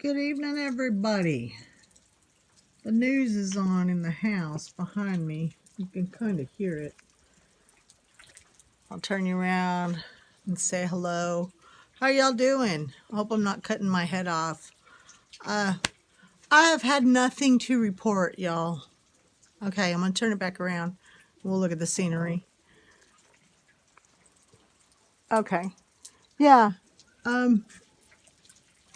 Good evening, everybody. The news is on in the house behind me. You can kind of hear it. I'll turn you around and say hello. How y'all doing? I hope I'm not cutting my head off. I have had nothing to report, y'all. Okay, I'm going to turn it back around. We'll look at the scenery. Okay. Yeah.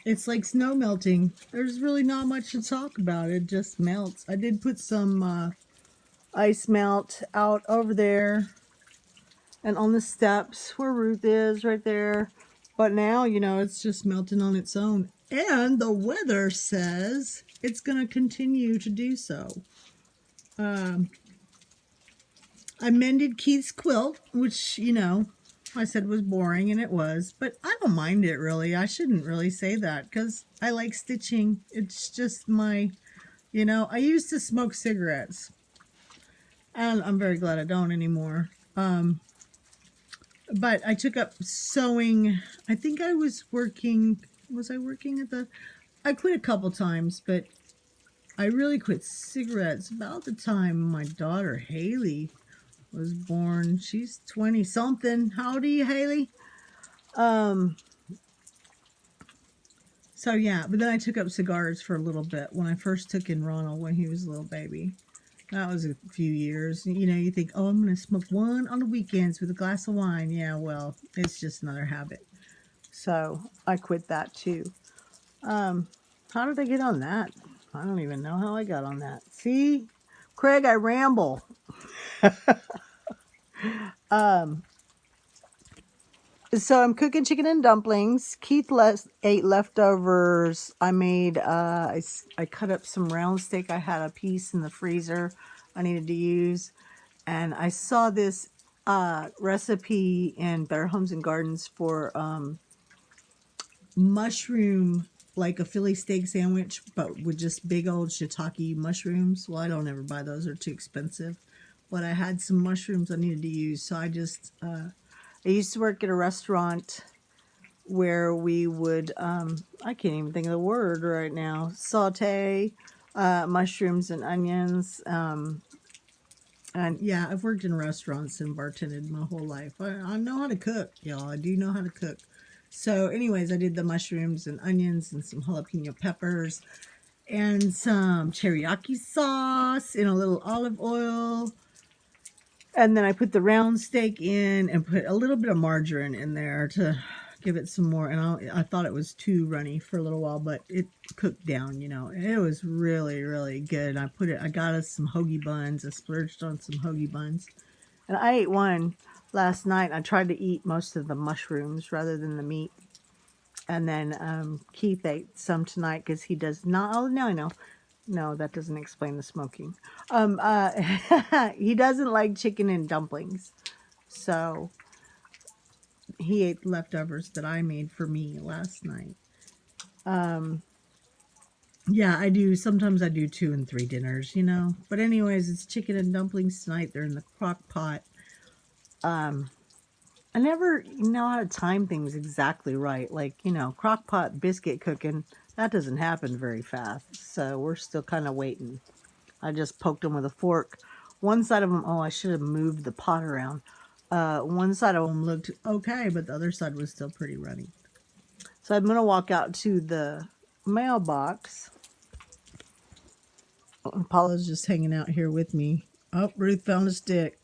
It's like snow melting. There's really not much to talk about. It just melts. I did put some ice melt out over there and on the steps where Ruth is right there. But now, it's just melting on its own. And the weather says it's going to continue to do so. I mended Keith's quilt, which, I said was boring, and it was. But I don't mind it, really. I shouldn't really say that because I like stitching. It's just my, I used to smoke cigarettes. And I'm very glad I don't anymore. But I took up sewing. I think I was working at I quit a couple times, but I really quit cigarettes about the time my daughter Haley was born. She's 20 something. How old are you, Haley? So yeah, but then I took up cigars for a little bit when I first took in Ronald when he was a little baby. That was a few years. You think, oh, I'm going to smoke one on the weekends with a glass of wine. Yeah, well, it's just another habit. So I quit that too. How did I get on that? I don't even know how I got on that. See, Craig, I ramble. So I'm cooking chicken and dumplings. Keith ate leftovers. I made, I cut up some round steak. I had a piece in the freezer I needed to use. And I saw this recipe in Better Homes and Gardens for mushroom, like a Philly steak sandwich, but with just big old shiitake mushrooms. Well, I don't ever buy those. They're too expensive. But I had some mushrooms I needed to use. So I just, I used to work at a restaurant where we would, I can't even think of the word right now, saute mushrooms and onions. And yeah, I've worked in restaurants and bartended my whole life. I know how to cook, y'all. I do know how to cook. So anyways, I did the mushrooms and onions and some jalapeno peppers and some teriyaki sauce in a little olive oil. And then I put the round steak in and put a little bit of margarine in there to give it some more. And I thought it was too runny for a little while, but it cooked down, It was really, really good. I got us some hoagie buns. I splurged on some hoagie buns. And I ate one last night. I tried to eat most of the mushrooms rather than the meat. And then Keith ate some tonight because he does not. Oh, no, I know. No, that doesn't explain the smoking. He doesn't like chicken and dumplings. So he ate leftovers that I made for me last night. Yeah, I do. Sometimes I do 2 and 3 dinners, But anyways, it's chicken and dumplings tonight. They're in the crock pot. I never know how to time things exactly right. Like, crock pot biscuit cooking, that doesn't happen very fast. So we're still kind of waiting. I just poked them with a fork. One side of them, oh, I should have moved the pot around. One side of them looked okay, but the other side was still pretty runny. So I'm going to walk out to the mailbox. Paula's just hanging out here with me. Oh, Ruth found a stick.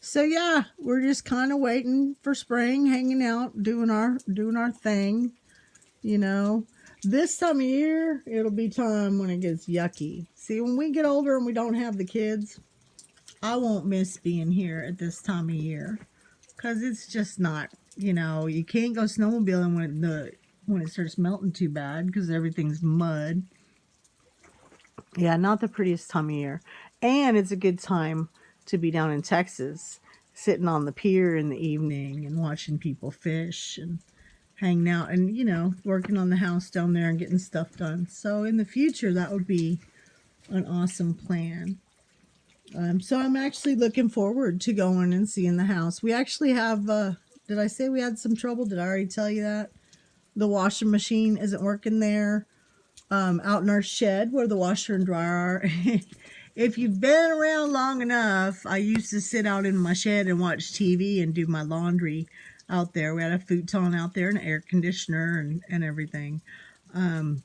So yeah, we're just kind of waiting for spring, hanging out, doing our thing, This time of year, it'll be time when it gets yucky. See, when we get older and we don't have the kids, I won't miss being here at this time of year because it's just not, you can't go snowmobiling when it starts melting too bad because everything's mud. Yeah, not the prettiest time of year. And it's a good time to be down in Texas, sitting on the pier in the evening and watching people fish and hanging out and, working on the house down there and getting stuff done. So in the future, that would be an awesome plan. So I'm actually looking forward to going and seeing the house. We actually have Did I say we had some trouble? Did I already tell you that? The washing machine isn't working there. Out in our shed where the washer and dryer are. If you've been around long enough, I used to sit out in my shed and watch TV and do my laundry out there. We had a futon out there and an air conditioner and everything. And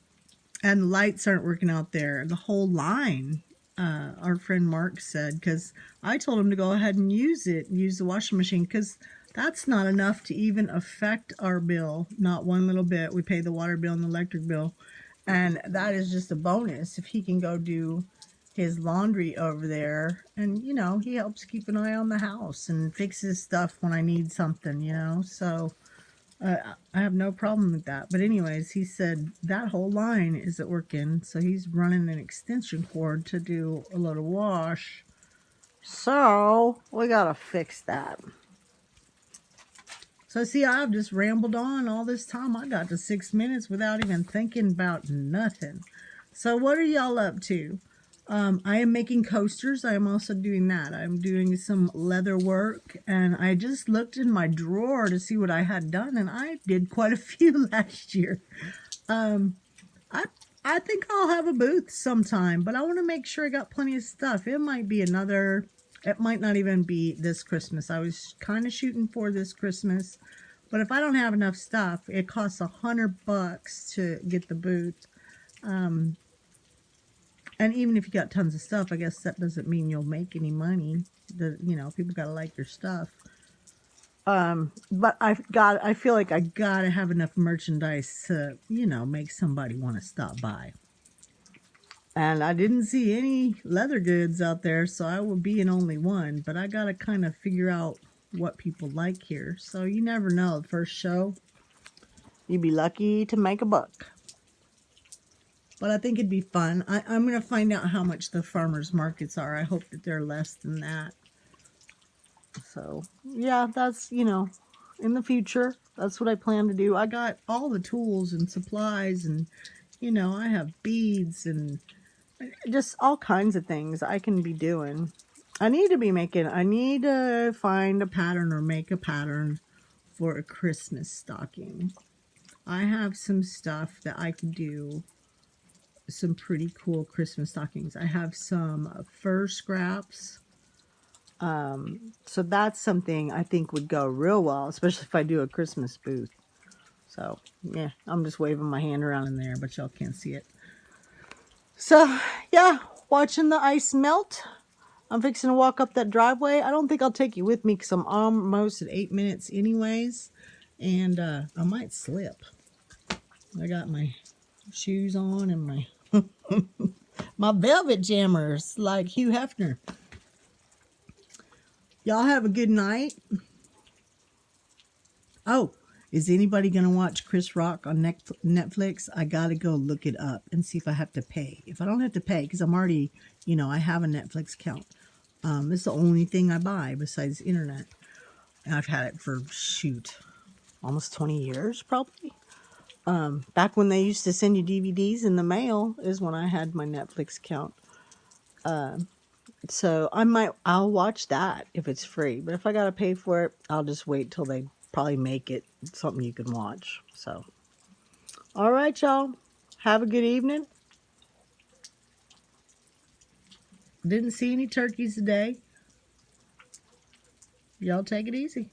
the lights aren't working out there. The whole line, our friend Mark said, because I told him to go ahead and use the washing machine, because that's not enough to even affect our bill. Not one little bit. We pay the water bill and the electric bill. And that is just a bonus if he can go do his laundry over there. And, you know, he helps keep an eye on the house and fixes stuff when I need something, you know. So I have no problem with that. But anyways, he said that whole line isn't working. So he's running an extension cord to do a little wash. So we got to fix that. So see, I've just rambled on all this time. I got to 6 minutes without even thinking about nothing. So what are y'all up to? I am making coasters. I am also doing that. I'm doing some leather work, and I just looked in my drawer to see what I had done, and I did quite a few last year. I think I'll have a booth sometime, but I want to make sure I got plenty of stuff. It might not even be this Christmas. I was kind of shooting for this Christmas, but if I don't have enough stuff, it costs $100 to get the booth. And even if you got tons of stuff, I guess that doesn't mean you'll make any money. People gotta like your stuff. But I feel like I gotta have enough merchandise to, make somebody want to stop by. And I didn't see any leather goods out there, so I will be in only one. But I gotta kind of figure out what people like here. So you never know. The first show, you'd be lucky to make a buck. But I think it'd be fun. I'm going to find out how much the farmers markets are. I hope that they're less than that. So, yeah, that's, in the future. That's what I plan to do. I got all the tools and supplies and, I have beads and just all kinds of things I can be doing. I need to find a pattern or make a pattern for a Christmas stocking. I have some stuff that I can do. Some pretty cool Christmas stockings. I have some fur scraps. So that's something I think would go real well, especially if I do a Christmas booth. So, yeah, I'm just waving my hand around in there, but y'all can't see it. So, yeah, watching the ice melt. I'm fixing to walk up that driveway. I don't think I'll take you with me because I'm almost at 8 minutes anyways. And I might slip. I got my shoes on and my my velvet jammers like Hugh Hefner. Y'all have a good night. Oh, is anybody going to watch Chris Rock on Netflix? I got to go look it up and see if I have to pay. If I don't have to pay, because I'm already, I have a Netflix account. It's the only thing I buy besides internet. And I've had it for, almost 20 years probably. Back when they used to send you DVDs in the mail is when I had my Netflix account. So I'll watch that if it's free. But if I gotta pay for it, I'll just wait till they probably make it something you can watch. So, all right, y'all. Have a good evening. Didn't see any turkeys today. Y'all take it easy.